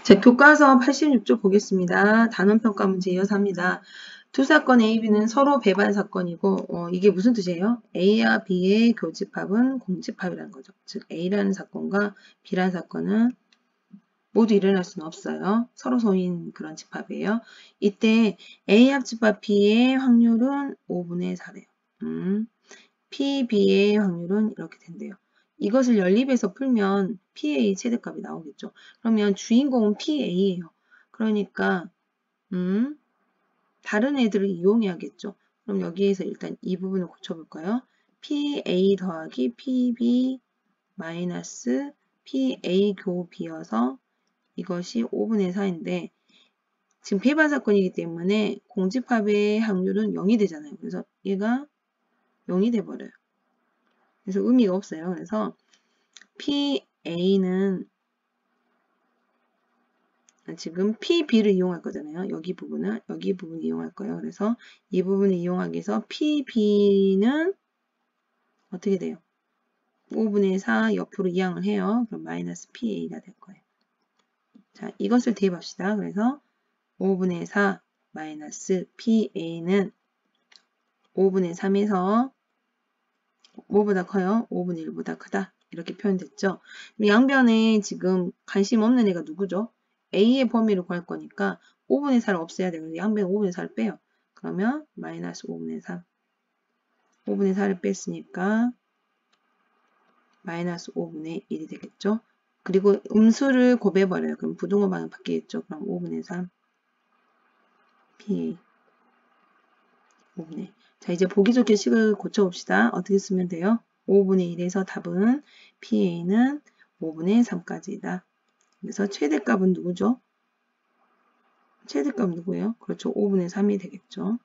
자, 교과서 86쪽 보겠습니다. 단원평가 문제 이어서 합니다. 두 사건 A, B는 서로 배반 사건이고 이게 무슨 뜻이에요? A와 B의 교집합은 공집합이라는 거죠. 즉 A라는 사건과 B라는 사건은 모두 일어날 수는 없어요. 서로 소인 그런 집합이에요. 이때 A 합집합 B의 확률은 5분의 4래요. P, B의 확률은 이렇게 된대요. 이것을 연립해서 풀면 PA 최대값이 나오겠죠. 그러면 주인공은 PA예요. 그러니까 다른 애들을 이용해야겠죠. 그럼 여기에서 일단 이 부분을 고쳐볼까요? PA 더하기 PB 마이너스 PA 교 B여서 이것이 5분의 4인데 지금 배반 사건이기 때문에 공집합의 확률은 0이 되잖아요. 그래서 얘가 0이 돼버려요. 그래서 의미가 없어요. 그래서 PA는 지금 PB를 이용할 거잖아요. 여기 부분을 이용할 거예요. 그래서 이 부분을 이용하기 위해서 PB는 어떻게 돼요? 5분의 4 옆으로 이항을 해요. 그럼 마이너스 PA가 될 거예요. 자, 이것을 대입합시다. 그래서 5분의 4 마이너스 PA는 5분의 3에서 뭐보다 커요? 5분의 1보다 크다. 이렇게 표현됐죠. 양변에 지금 관심 없는 애가 누구죠? A의 범위를 구할 거니까 5분의 4를 없애야 되는데 양변에 5분의 4를 빼요. 그러면 마이너스 5분의 3. 5분의 4를 뺐으니까 마이너스 5분의 1이 되겠죠. 그리고 음수를 곱해버려요. 그럼 부등호 방향 바뀌겠죠. 그럼 5분의 3 PA 5분의 1. 자, 이제 보기 좋게 식을 고쳐봅시다. 어떻게 쓰면 돼요? 5분의 1에서 답은 PA는 5분의 3까지다. 그래서 최대값은 누구죠? 최대값 누구예요? 그렇죠. 5분의 3이 되겠죠.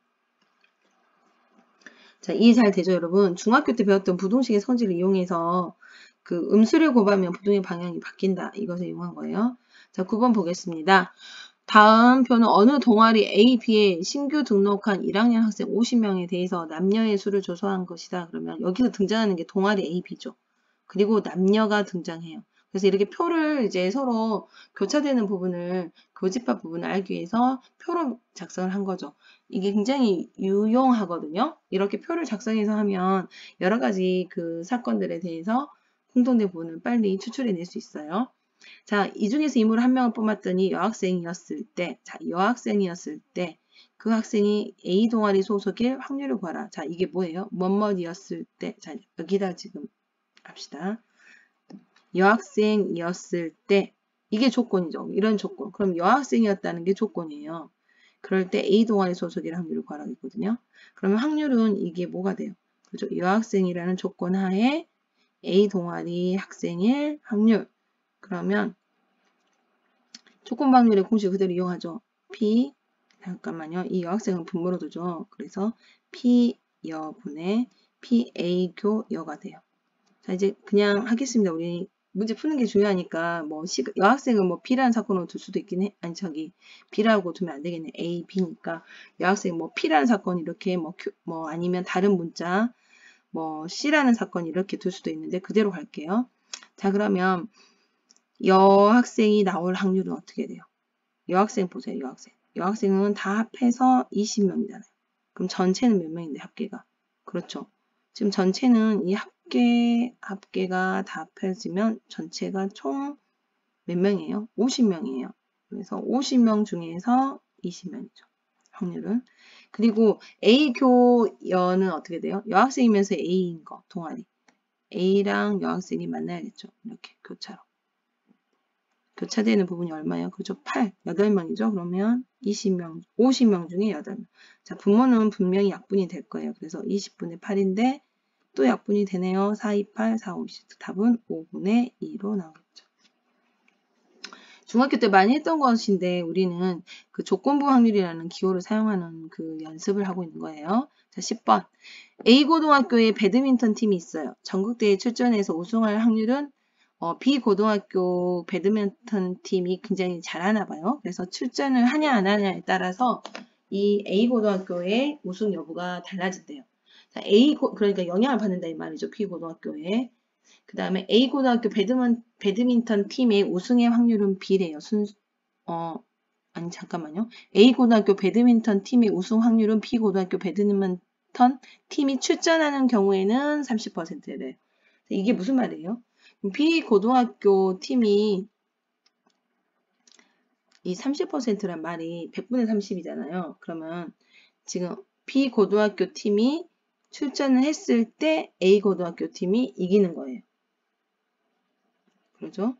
자, 이해 잘 되죠, 여러분? 중학교 때 배웠던 부동식의 성질을 이용해서 그 음수를 곱하면 부등의 방향이 바뀐다. 이것을 이용한 거예요. 자, 9번 보겠습니다. 다음 표는 어느 동아리 A, B에 신규 등록한 1학년 학생 50명에 대해서 남녀의 수를 조사한 것이다. 그러면 여기서 등장하는 게 동아리 A, B죠. 그리고 남녀가 등장해요. 그래서 이렇게 표를 이제 서로 교차되는 부분을, 교집합 부분을 알기 위해서 표로 작성을 한 거죠. 이게 굉장히 유용하거든요. 이렇게 표를 작성해서 하면 여러 가지 그 사건들에 대해서 공통된 부분을 빨리 추출해낼 수 있어요. 자, 이 중에서 인물 한 명을 뽑았더니 여학생이었을 때, 자, 여학생이었을 때 그 학생이 A 동아리 소속일 확률을 구하라. 자, 이게 뭐예요? 뭐뭐이었을 때. 자, 여기다 지금 합시다. 여학생이었을 때 이게 조건이죠. 이런 조건. 그럼 여학생이었다는 게 조건이에요. 그럴 때 A 동아리 소속일 확률을 구하라겠거든요. 그러면 확률은 이게 뭐가 돼요? 그죠? 여학생이라는 조건 하에 A 동아리 학생일 확률. 그러면 조건 확률의 공식 그대로 이용하죠. P, 잠깐만요. 이 여학생은 분모로 두죠. 그래서 P 여분의 P A 교 여가 돼요. 자, 이제 그냥 하겠습니다. 우리 문제 푸는 게 중요하니까 뭐 여학생은 뭐 B라는 사건으로 둘 수도 있긴 해. 아니 저기 B라고 두면 안 되겠네. A, B니까 여학생 뭐 P라는 사건 이렇게 뭐 아니면 다른 문자 뭐 C라는 사건 이렇게 둘 수도 있는데 그대로 갈게요. 자, 그러면 여학생이 나올 확률은 어떻게 돼요? 여학생 보세요. 여학생. 여학생은 다 합해서 20명이잖아요. 그럼 전체는 몇 명인데 합계가? 그렇죠. 지금 전체는 이 합계가 다 합해지면 전체가 총 몇 명이에요? 50명이에요. 그래서 50명 중에서 20명이죠. 확률은. 그리고 A 교여는 어떻게 돼요? 여학생이면서 A인 거, 동아리. A랑 여학생이 만나야겠죠. 이렇게 교차로. 교차되는 부분이 얼마예요? 그죠? 8명이죠? 그러면 20명, 50명 중에 8명. 자, 분모는 분명히 약분이 될 거예요. 그래서 20분의 8인데 또 약분이 되네요. 4, 2, 8, 4, 5, 10. 답은 5분의 2로 나오겠죠. 중학교 때 많이 했던 것인데 우리는 그 조건부 확률이라는 기호를 사용하는 그 연습을 하고 있는 거예요. 자, 10번. A고등학교에 배드민턴 팀이 있어요. 전국대회에 출전해서 우승할 확률은 B고등학교 배드민턴 팀이 굉장히 잘하나 봐요. 그래서 출전을 하냐 안 하냐에 따라서 이 A고등학교의 우승 여부가 달라진대요. 자, 그러니까 영향을 받는다 이 말이죠. B고등학교에. 그 다음에 A고등학교 배드민턴 팀의 우승의 확률은 B래요. 아니 잠깐만요. A고등학교 배드민턴 팀의 우승 확률은 B고등학교 배드민턴 팀이 출전하는 경우에는 30%래요. 이게 무슨 말이에요? B고등학교 팀이 이 30%란 말이 100분의 30이잖아요. 그러면 지금 B고등학교 팀이 출전을 했을 때 A고등학교 팀이 이기는 거예요. 그러죠?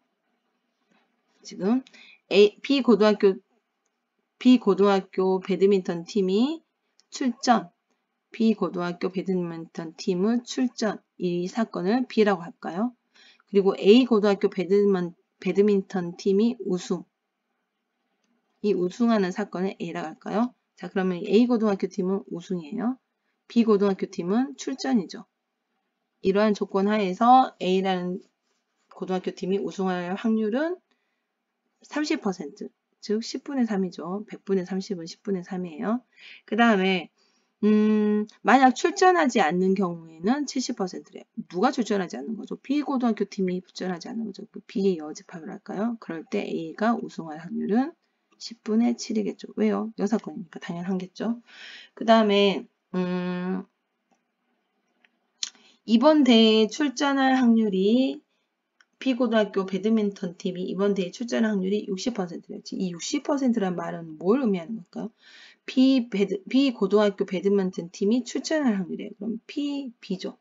지금 B고등학교 배드민턴 팀이 출전, B고등학교 배드민턴 팀은 출전, 이 사건을 B라고 할까요? 그리고 A고등학교 배드민턴 팀이 우승, 이 우승하는 사건을 A라고 할까요? 자, 그러면 A고등학교 팀은 우승이에요. B고등학교 팀은 출전이죠. 이러한 조건 하에서 A라는 고등학교 팀이 우승할 확률은 30%, 즉 10분의 3이죠. 100분의 30은 10분의 3이에요. 그 다음에 만약 출전하지 않는 경우에는 70%래요. 누가 출전하지 않는 거죠? B고등학교 팀이 출전하지 않는 거죠. 그 B의 여집합을 할까요? 그럴 때 A가 우승할 확률은 10분의 7이겠죠. 왜요? 여사건이니까 당연하겠죠. 그 다음에 이번 대회에 출전할 확률이 B고등학교 배드민턴 팀이 이번 대회에 출전할 확률이 60%래요. 이 60%란 말은 뭘 의미하는 걸까요? B고등학교 배드민턴 팀이 출전할 확률이에요. 그럼 B죠.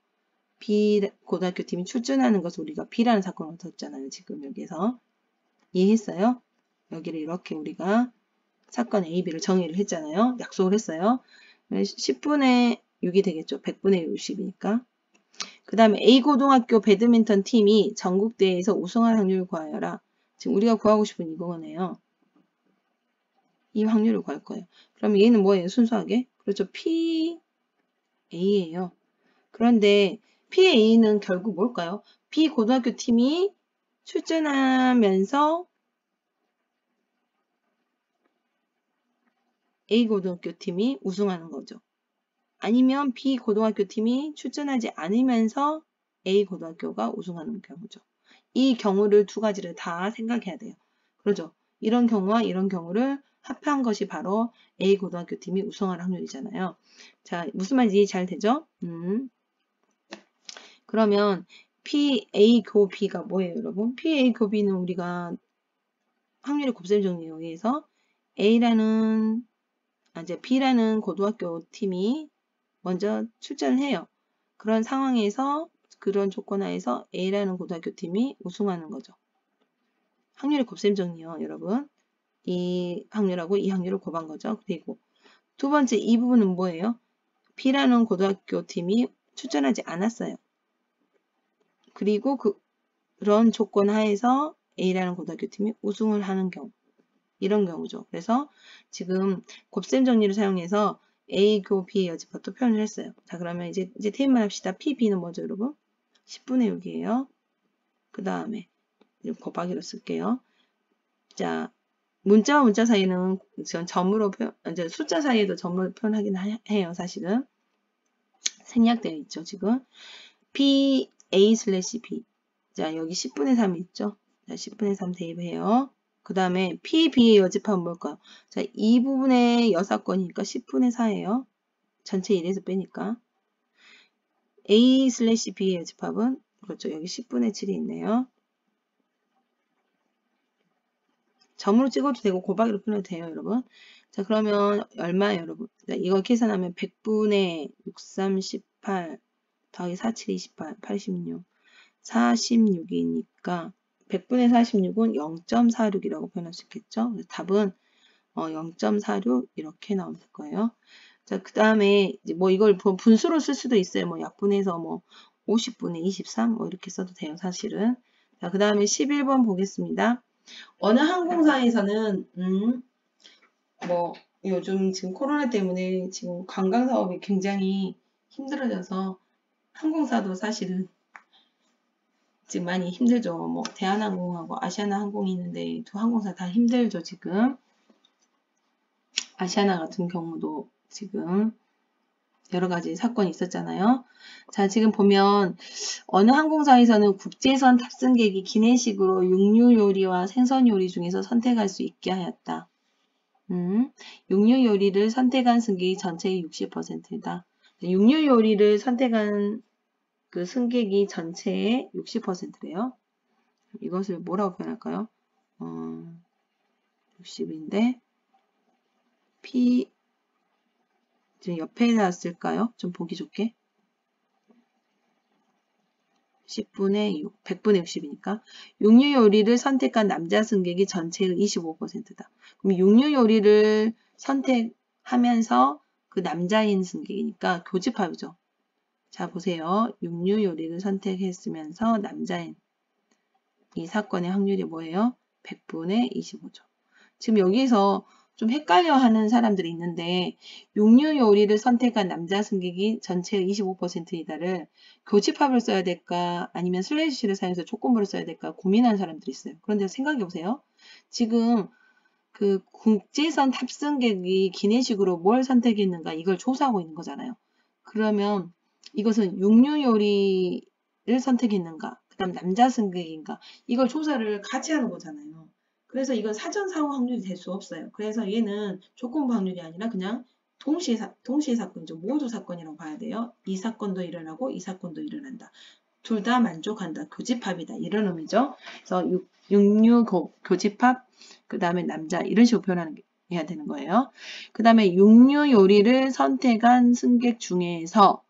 B고등학교 팀이 출전하는 것을 우리가 B라는 사건을 얻었잖아요. 지금 여기서. 이해했어요? 여기를 이렇게 우리가 사건 A, B를 정의를 했잖아요. 약속을 했어요. 10분의 6이 되겠죠. 100분의 60이니까. 그 다음에 A고등학교 배드민턴 팀이 전국대회에서 우승할 확률을 구하여라. 지금 우리가 구하고 싶은 이거네요. 이 확률을 구할 거예요. 그럼 얘는 뭐예요? 순수하게? 그렇죠. PA예요. 그런데 PA는 결국 뭘까요? B고등학교 팀이 출전하면서 A고등학교 팀이 우승하는 거죠. 아니면 B고등학교 팀이 출전하지 않으면서 A고등학교가 우승하는 경우죠. 이 경우를 두 가지를 다 생각해야 돼요. 그렇죠? 이런 경우와 이런 경우를 합한 것이 바로 A고등학교 팀이 우승할 확률이잖아요. 자, 무슨 말인지 잘 되죠? 그러면 PA 교 B가 뭐예요, 여러분? PA 교 B는 우리가 확률의 곱셈 정리에 의해서 이제 B라는 고등학교 팀이 먼저 출전을 해요. 그런 상황에서, 그런 조건 하에서 A라는 고등학교 팀이 우승하는 거죠. 확률의 곱셈 정리요, 여러분. 이 확률하고 이 확률을 곱한 거죠. 그리고 두 번째 이 부분은 뭐예요? B라는 고등학교 팀이 출전하지 않았어요. 그리고 그런 조건 하에서 A라는 고등학교 팀이 우승을 하는 경우. 이런 경우죠. 그래서 지금 곱셈 정리를 사용해서 A, 교, B의 여집합도 표현을 했어요. 자, 그러면 이제 테이블만 합시다. P, B는 뭐죠, 여러분? 10분의 6이에요. 그 다음에 곱하기로 쓸게요. 자, 문자와 문자 사이는 점으로 이제 숫자 사이에도 점으로 표현하긴 해요, 사실은. 생략되어 있죠, 지금. P, A 슬래시 B. 자, 여기 10분의 3이 있죠. 자, 10분의 3 대입해요. 그 다음에 P, B의 여집합은 뭘까요? 자, 이 부분의 여사건이니까 10분의 4예요. 전체 1에서 빼니까. A 슬래시 B의 여집합은, 그렇죠. 여기 10분의 7이 있네요. 점으로 찍어도 되고 곱하기로 표현해도 돼요, 여러분. 자, 그러면 얼마예요, 여러분? 자, 이거 계산하면 100분의 6, 3, 18 더하기 4, 7, 28, 86. 46이니까 100분의 46은 0.46이라고 표현할 수 있겠죠. 그래서 답은 0.46 이렇게 나오면 될 거예요. 자, 그 다음에 이제 뭐 이걸 분수로 쓸 수도 있어요. 뭐 약분해서 뭐 50분의 23 뭐 이렇게 써도 돼요, 사실은. 자, 그 다음에 11번 보겠습니다. 어느 항공사에서는 뭐 요즘 지금 코로나 때문에 지금 관광 사업이 굉장히 힘들어져서 항공사도 사실은 지금 많이 힘들죠. 뭐 대한항공하고 아시아나항공이 있는데 두 항공사 다 힘들죠, 지금. 아시아나 같은 경우도 지금 여러 가지 사건이 있었잖아요. 자, 지금 보면 어느 항공사에서는 국제선 탑승객이 기내식으로 육류 요리와 생선 요리 중에서 선택할 수 있게 하였다. 육류 요리를 선택한 승객이 전체의 60%이다. 육류 요리를 선택한 그 승객이 전체의 60%래요. 이것을 뭐라고 표현할까요? 60인데 P 지금 옆에다 쓸까요? 좀 보기 좋게. 10분의 6, 100분의 60이니까 육류 요리를 선택한 남자 승객이 전체의 25%다. 그럼 육류 요리를 선택하면서 그 남자인 승객이니까 교집합이죠. 자, 보세요. 육류 요리를 선택했으면서 남자인 이 사건의 확률이 뭐예요? 100분의 25죠. 지금 여기서 좀 헷갈려하는 사람들이 있는데 육류 요리를 선택한 남자 승객이 전체의 25%이다를 교집합을 써야 될까 아니면 슬래시를 사용해서 조건부를 써야 될까 고민하는 사람들이 있어요. 그런데 생각해 보세요. 지금 그 국제선 탑승객이 기내식으로 뭘 선택했는가 이걸 조사하고 있는 거잖아요. 그러면 이것은 육류 요리를 선택했는가 그 다음 남자 승객인가 이걸 조사를 같이 하는 거잖아요. 그래서 이건 사전 사후 확률이 될 수 없어요. 그래서 얘는 조건부 확률이 아니라 그냥 동시에 사건이죠. 모두 사건이라고 봐야 돼요. 이 사건도 일어나고 이 사건도 일어난다. 둘 다 만족한다. 교집합이다. 이런 의미죠. 그래서 육류 교집합 그 다음에 남자 이런 식으로 표현해야 되는 거예요. 그 다음에 육류 요리를 선택한 승객 중에서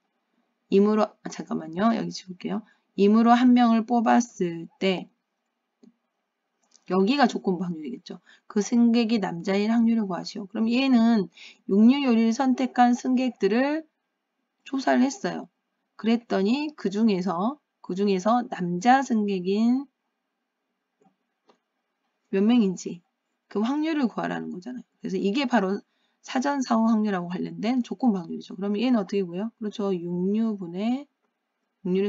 잠깐만요. 여기 지울게요. 임으로 한 명을 뽑았을 때 여기가 조건부 확률이겠죠. 그 승객이 남자일 확률을 구하시오. 그럼 얘는 육류 요리를 선택한 승객들을 조사를 했어요. 그랬더니 그 중에서 남자 승객인 몇 명인지 그 확률을 구하라는 거잖아요. 그래서 이게 바로 사전 사후 확률하고 관련된 조건부 확률이죠. 그러면 얘는 어떻게 구해요? 그렇죠. 육류를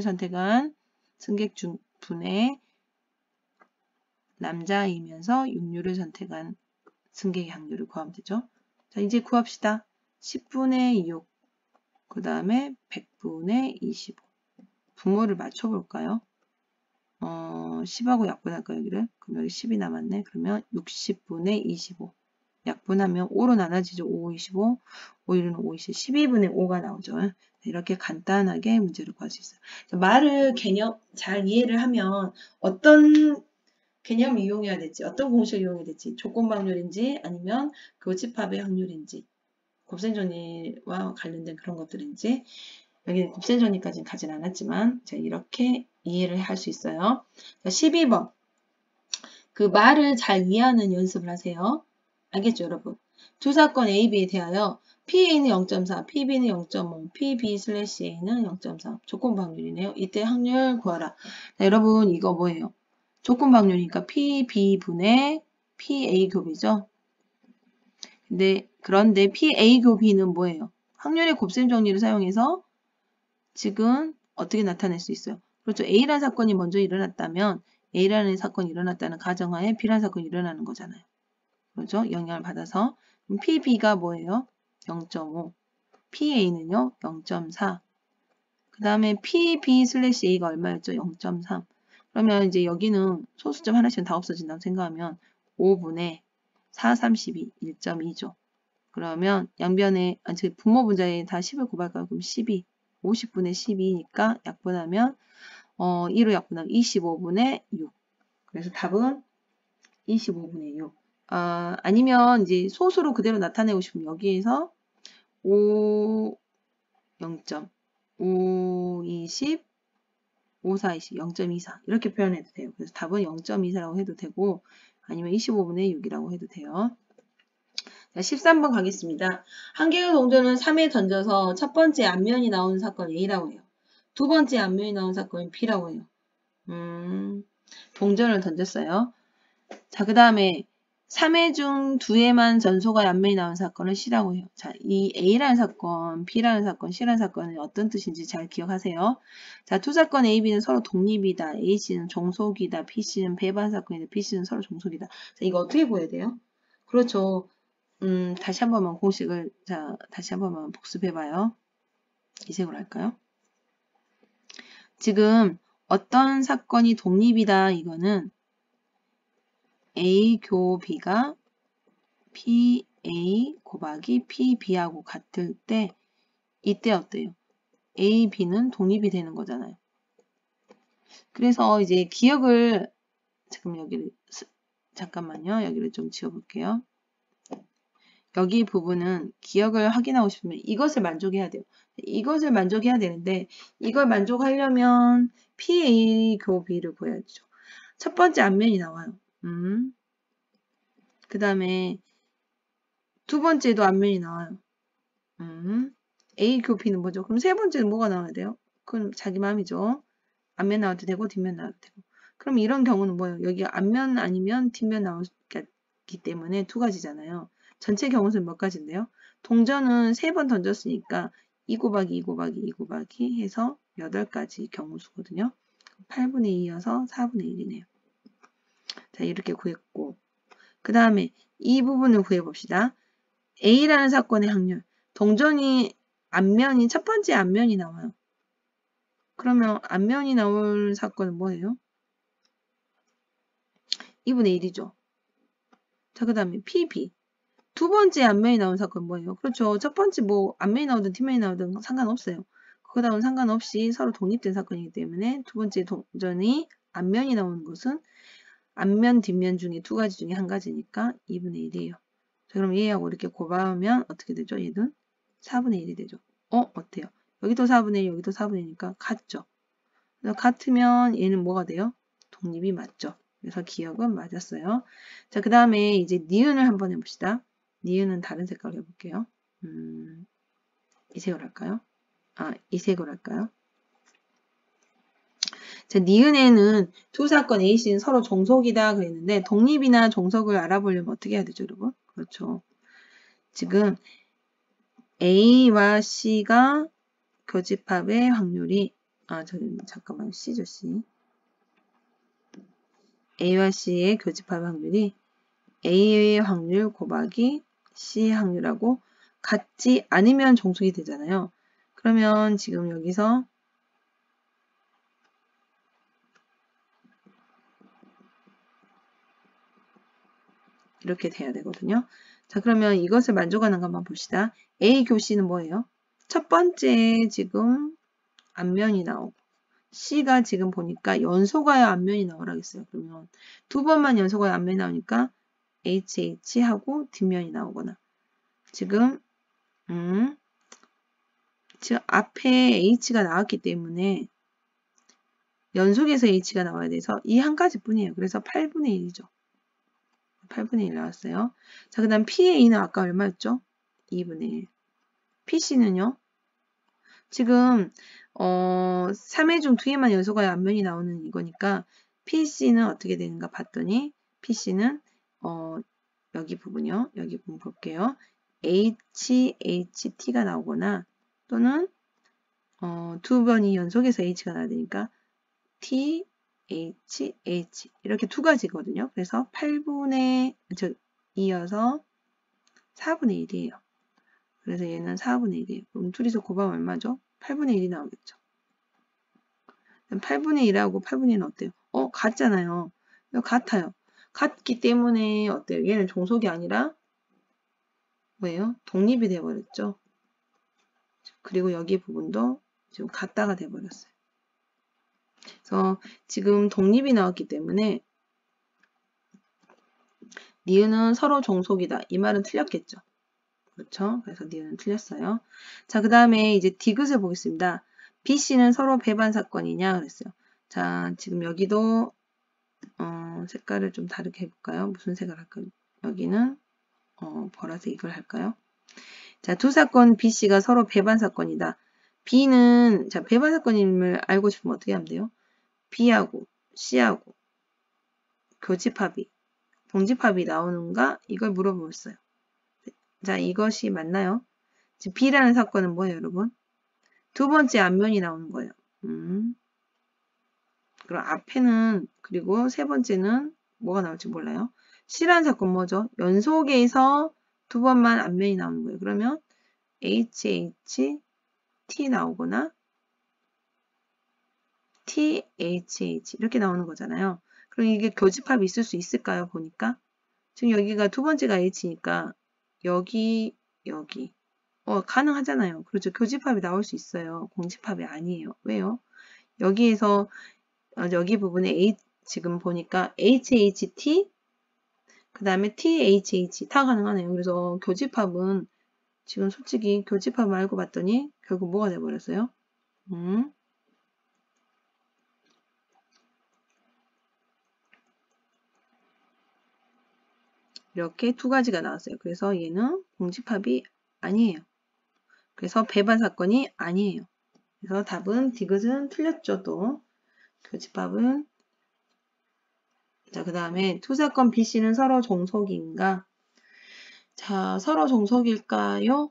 선택한 승객 중 분의 남자이면서 육류를 선택한 승객의 확률을 구하면 되죠. 자, 이제 구합시다. 10분의 6, 그 다음에 100분의 25. 분모를 맞춰볼까요? 10하고 약분할까요, 여기를? 그럼 여기 10이 남았네. 그러면 60분의 25. 약분하면 5로 나눠지죠. 5, 25. 5, 1은 5, 20. 12분의 5가 나오죠. 이렇게 간단하게 문제를 구할 수 있어요. 말을 개념 잘 이해를 하면 어떤 개념을 이용해야 될지, 어떤 공식을 이용해야 될지, 조건방률인지 아니면 교집합의 확률인지, 곱셈정리와 관련된 그런 것들인지, 여기는 곱셈정리까지는 가진 않았지만 자, 이렇게 이해를 할 수 있어요. 자, 12번. 그 말을 잘 이해하는 연습을 하세요. 알겠죠, 여러분? 두 사건 A, B에 대하여 PA는 0.4, PB는 0.5, PB/A는 0.3. 조건방률이네요. 이때 확률 구하라. 자, 여러분 이거 뭐예요? 조건방률이니까 PB분의 PA 곱이죠. 그런데 PA 곱이는 뭐예요? 확률의 곱셈 정리를 사용해서 지금 어떻게 나타낼 수 있어요? 그렇죠. A라는 사건이 먼저 일어났다면 A라는 사건이 일어났다는 가정하에 B라는 사건이 일어나는 거잖아요. 그렇죠? 영향을 받아서. 그럼 PB가 뭐예요? 0.5. PA는요? 0.4. 그 다음에 PB/A가 얼마였죠? 0.3. 그러면 이제 여기는 소수점 하나씩은 다 없어진다고 생각하면 5분의 4, 32, 1.2죠. 그러면 양변에, 분모 분자에 다 10을 곱할까요? 그럼 12. 50분의 12니까 약분하면 1로 약분하면 25분의 6. 그래서 답은 25분의 6. 아니면 이제 소수로 그대로 나타내고 싶으면 여기에서 5, 0점, 5, 20, 5, 4, 20, 0.24 이렇게 표현해도 돼요. 그래서 답은 0.24라고 해도 되고 아니면 25분의 6이라고 해도 돼요. 자, 13번 가겠습니다. 한 개의 동전을 3에 던져서 첫 번째 앞면이 나오는 사건 A라고 해요. 두 번째 앞면이 나오는 사건은 B라고 해요. 동전을 던졌어요. 자, 그 다음에 3회 중 2회만 전소가 앞면이 나온 사건을 C라고 해요. 자, 이 A라는 사건, B라는 사건, C라는 사건은 어떤 뜻인지 잘 기억하세요. 자, 두 사건 A, B는 서로 독립이다. A, C는 종속이다. B, C는 배반 사건이다. B, C는 서로 종속이다. 자, 이거 어떻게 보여야 돼요? 그렇죠. 다시 한 번만 공식을, 자, 다시 한 번만 복습해봐요. 이 색으로 할까요? 지금 어떤 사건이 독립이다. 이거는 A 교 B가 PA 곱하기 PB하고 같을 때 이때 어때요? A, B는 독립이 되는 거잖아요. 그래서 이제 기억을 지금 여기를 잠깐만요. 여기를 좀 지워볼게요. 여기 부분은 기억을 확인하고 싶으면 이것을 만족해야 돼요. 이것을 만족해야 되는데 이걸 만족하려면 PA 교 B를 보여야죠. 첫 번째 앞면이 나와요. 그 다음에 두 번째도 앞면이 나와요. A 교 B는 뭐죠? 그럼 세 번째는 뭐가 나와야 돼요? 그건 자기 마음이죠. 앞면 나와도 되고 뒷면 나와도 되고. 그럼 이런 경우는 뭐예요? 여기 앞면 아니면 뒷면 나오기 때문에 두 가지잖아요. 전체 경우는 몇 가지인데요? 동전은 3번 던졌으니까 2 곱하기 2 곱하기 2 곱하기 해서 8가지 경우수거든요. 8분의 2여서 4분의 1이네요. 자, 이렇게 구했고 그 다음에 이 부분을 구해봅시다. A라는 사건의 확률. 동전이 앞면이 첫 번째 앞면이 나와요. 그러면 앞면이 나올 사건은 뭐예요? 2분의 1이죠. 자, 그 다음에 PB. 두 번째 앞면이 나온 사건은 뭐예요? 그렇죠. 첫 번째 뭐 앞면이 나오든 뒷면이 나오든 상관없어요. 그거랑은 상관없이 서로 독립된 사건이기 때문에 두 번째 동전이 앞면이 나오는 것은 앞면, 뒷면 중에 두 가지 중에 한 가지니까 2분의 1이에요. 자, 그럼 얘하고 이렇게 곱하면 어떻게 되죠? 얘는 4분의 1이 되죠. 어때요? 여기도 4분의 1, 여기도 4분의 1이니까 같죠? 그래서 같으면 얘는 뭐가 돼요? 독립이 맞죠? 그래서 기억은 맞았어요. 자, 그 다음에 이제 니은을 한번 해봅시다. 니은은 다른 색깔로 해볼게요. 이 색으로 할까요? 이 색으로 할까요? 자, 니은에는 두 사건 A씨는 서로 종속이다 그랬는데 독립이나 종속을 알아보려면 어떻게 해야 되죠, 여러분? 그렇죠. 지금 A와 C가 교집합의 확률이 잠깐만 C죠, C. A와 C의 교집합 확률이 A의 확률 곱하기 C의 확률하고 같지 않으면 종속이 되잖아요. 그러면 지금 여기서 이렇게 돼야 되거든요. 자, 그러면 이것을 만족하는 것만 봅시다. A 교 C는 뭐예요? 첫 번째 지금 앞면이 나오고 C가 지금 보니까 연속하여 앞면이 나오라겠어요. 그러면 두 번만 연속하여 앞면이 나오니까 HH 하고 뒷면이 나오거나 지금 지금 앞에 H가 나왔기 때문에 연속해서 H가 나와야 돼서 이 한 가지 뿐이에요. 그래서 8분의 1이죠. 8분의 1 나왔어요. 자, 그 다음 PA는 아까 얼마였죠? 2분의 1. PC는요? 지금 3회 중 2회만 연속하여 앞면이 나오는 이거니까 PC는 어떻게 되는가 봤더니 PC는 여기 부분이요. 여기 부분 볼게요. HHT가 나오거나 또는 두 번이 연속해서 H가 나야 되니까 T, H, H 이렇게 두 가지거든요. 그래서 8분의 2여서 4분의 1이에요. 그래서 얘는 4분의 1이에요. 그럼 둘이서 곱하면 얼마죠? 8분의 1이 나오겠죠. 8분의 1하고 8분의 1은 어때요? 같잖아요. 같아요. 같기 때문에 어때요? 얘는 종속이 아니라 뭐예요? 독립이 되어버렸죠. 그리고 여기 부분도 지금 같다가 돼버렸어요. 그래서 지금 독립이 나왔기 때문에 니은은 서로 종속이다. 이 말은 틀렸겠죠. 그렇죠? 그래서 니은은 틀렸어요. 자, 그 다음에 이제 디귿을 보겠습니다. BC는 서로 배반 사건이냐 그랬어요. 자, 지금 여기도 색깔을 좀 다르게 해볼까요? 무슨 색을 할까요? 여기는 보라색 이걸 할까요? 자, 두 사건 BC가 서로 배반 사건이다. B는 자 배반 사건임을 알고 싶으면 어떻게 하면 돼요? B하고 C하고 교집합이 동집합이 나오는가? 이걸 물어보았어요. 자, 이것이 맞나요? 지금 B라는 사건은 뭐예요, 여러분? 두 번째 앞면이 나오는 거예요. 그럼 앞에는 그리고 세 번째는 뭐가 나올지 몰라요. C라는 사건 뭐죠? 연속에서 두 번만 앞면이 나오는 거예요. 그러면 HH, T 나오거나 THH 이렇게 나오는 거잖아요. 그럼 이게 교집합이 있을 수 있을까요? 보니까 지금 여기가 두 번째가 H니까 여기 가능하잖아요. 그렇죠. 교집합이 나올 수 있어요. 공집합이 아니에요. 왜요? 여기에서 여기 부분에 지금 보니까 HHT 그 다음에 THH 다 가능하네요. 그래서 교집합은 지금 솔직히 교집합을 알고 봤더니 결국 뭐가 돼버렸어요? 이렇게 두 가지가 나왔어요. 그래서 얘는 공집합이 아니에요. 그래서 배반 사건이 아니에요. 그래서 답은 디귿은 틀렸죠. 또 교집합은 자, 그 다음에 두 사건 BC는 서로 종속인가? 자, 서로 종속일까요?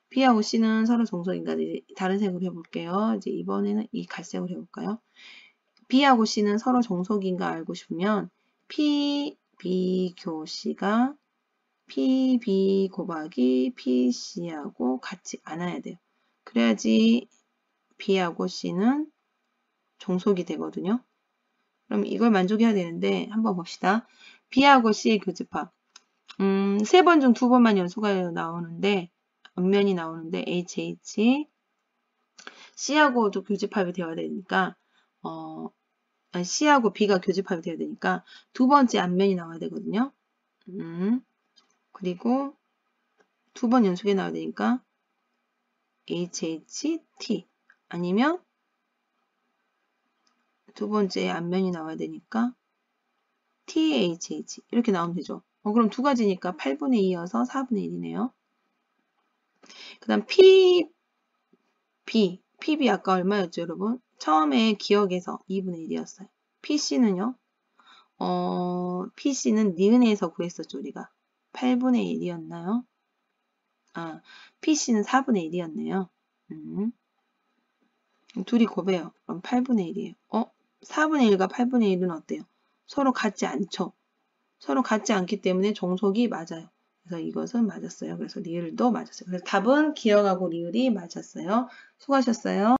B하고 C는 서로 종속인가? 다른 색으로 해볼게요. 이제 이번에는 이 갈색으로 해볼까요? B하고 C는 서로 종속인가 알고 싶으면 P, B, 교, C가 PB 곱하기 PC하고 같지 않아야 돼요. 그래야지 B하고 C는 종속이 되거든요. 그럼 이걸 만족해야 되는데 한번 봅시다. B하고 C의 교집합. 세 번 중 두 번만 연속하여 나오는데 앞면이 나오는데 HH C하고도 교집합이 되어야 되니까 C하고 B가 교집합이 되어야 되니까 두 번째 앞면이 나와야 되거든요. 그리고 두 번 연속에 나와야 되니까 HHT 아니면 두 번째 앞면이 나와야 되니까 THH 이렇게 나오면 되죠. 그럼 두 가지니까 8분의 2여서 4분의 1이네요. 그 다음 PB 아까 얼마였죠 여러분? 처음에 기억에서 2분의 1이었어요. PC는요? PC는 니은에서 구했었죠 우리가. 8분의 1이었나요? PC는 4분의 1이었네요. 둘이 곱해요. 그럼 8분의 1이에요. 4분의 1과 8분의 1은 어때요? 서로 같지 않죠. 서로 같지 않기 때문에 종속이 맞아요. 그래서 이것은 맞았어요. 그래서 리을도 맞았어요. 그래서 답은 기억하고 리을이 맞았어요. 수고하셨어요.